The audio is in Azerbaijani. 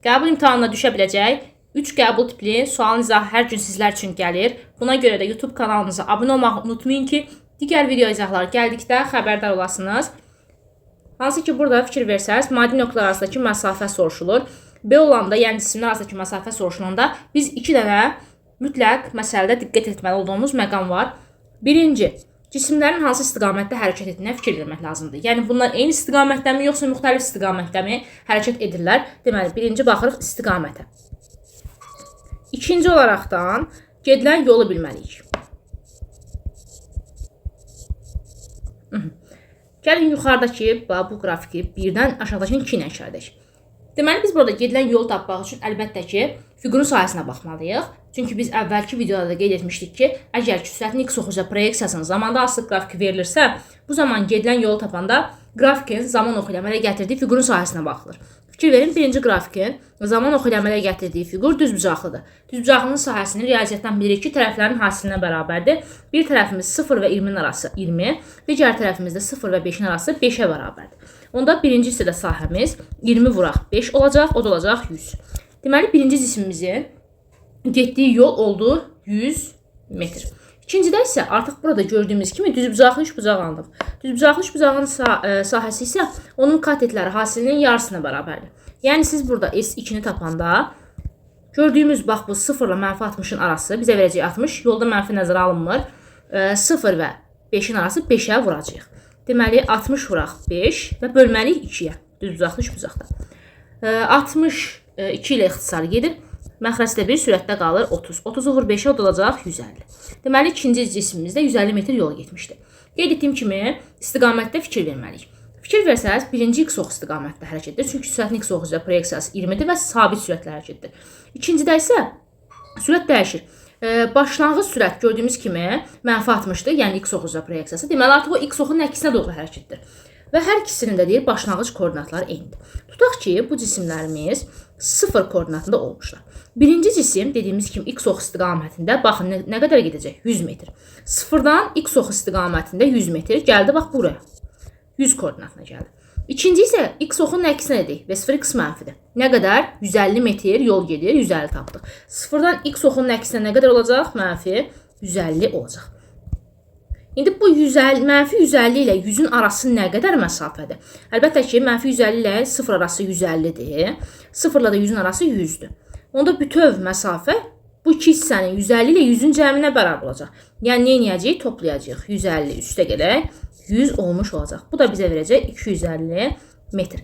Qəbul imtahanına düşə biləcək 3 qəbul tipli sualın izahı hər gün sizlər üçün gəlir. Buna görə də YouTube kanalımıza abunə olmağı unutmayın ki, digər video izahları gəldikdə xəbərdar olasınız. Hansı ki, burada fikir versəz, maddi nöqtələr arasındakı məsafə soruşulur. B olanda, yəni cisimlər arasındakı məsafə soruşulanda biz 2 dənə mütləq məsələdə diqqət etməli olduğumuz məqam var. Birinci, cisimlərin hansı istiqamətdə hərəkət etdiyinə fikir vermək lazımdır. Yəni bunlar eyni istiqamətdəmi, yoxsa müxtəlif istiqamətdəmi hərəkət edirlər? Deməli, birinci baxırıq istiqamətə. İkinci olaraqdan gedilən yolu bilməliyik. Gəlin yuxarıdakı bu qrafiki birdən aşağıdakını 2 ilə işarə edək. Deməli, biz burada gedilən yolu tapmaq üçün əlbəttə ki, fiqurun sahəsinə baxmalıyıq. Çünki biz əvvəlki videoda da qeyd etmişdik ki, əgər ki, sürətin x oxucu proyeksiyasının zamanda asılı qrafiki verilirsə, bu zaman gedilən yolu tapanda qrafikin zaman oxu ilə əmələ gətirdiyi fiqurun sahəsinə baxılır. Fikir verin, birinci qrafikin zaman oxu ilə əmələ gətirdiyi fiqur düzbucaqlıdır. Düzbucaqlının sahəsini riyaziyyatdan bilirik ki, tərəflərin hasilinə bərabərdir. Bir tərəfimiz 0 və 20-nin arası 20, digər tərəfimiz də 0 və 5-in arası 5-ə bərabərdir. Onda birinci hissədə sahəmiz 20 vuraq 5 olacaq, o da olacaq 100. Deməli, birinci cisimimizin getdiyi yol oldu 100 metr. İkincidə isə artıq burada gördüyümüz kimi düzbucaqlı üçbucaq alınıb. Düzbucaqlı üçbucağın sahəsi isə onun katetləri hasilinin yarısına bərabərdir. Yəni siz burada S2-ni tapanda gördüyümüz bax bu 0 ilə mənfi 60-ın arası bizə verəcək 60. Yolda mənfi nəzərə alınmır. 0 və 5-in arası 5-ə vuracağıq. Deməli 60 vuraq 5 və bölməliyik 2-yə. Düzbucaqlı üçbucaqda. 62 ilə ixtisar gedir. Məxrəcdə bir sürətdə qalır 30. 30-u vur 5-ə olacaq 150. Deməli, ikinci cisimimizdə 150 metr yol getmişdir. Qeyd etdiyim kimi, istiqamətdə fikir verməliyik. Fikir versəz, birinci x ox istiqamətdə hərəkət edir. Çünki sürətin x oxucuda proyeksiyası 20-dir və sabit sürətlə hərəkət edir. İkincidə isə sürət dəyişir. Başlanğıc sürət gördüyümüz kimi mənfi 60-dır, yəni x oxucuda proyeksiyası. Deməli, artıq o x oxun əksinə doğru hərəkətdir. Və hər ikisinin də deyir, başlanğıc koordinatları eynidir. Tutaq ki, bu cisimlərimiz 0 koordinatında olmuşlar. Birinci cisim dediyimiz kimi x ox istiqamətində baxın nə qədər gedəcək? 100 metr. 0-dan x ox istiqamətində 100 metr gəldi bax buraya. 100 koordinatına gəldi. İkinci isə x oxun əksinə dedik və 0x mənfidir. Nə qədər? 150 metr yol gedir, 150 tapdıq. 0-dan x oxunun əksinə nə qədər olacaq? Mənfi 150 olacaq. İndi bu mənfi 150 ilə 100-ün arası nə qədər məsafədir? Əlbəttə ki, mənfi 150 ilə 0 arası 150-dir. 0 ilə də 100-ün arası 100-dür. Onda bütöv məsafə bu iki hissənin 150 ilə 100-ün cəminə bərabər olacaq. Yəni, nə edəcəyik? Toplayacağıq. 150 üstə gələk 100 olmuş olacaq. Bu da bizə verəcək 250 metr.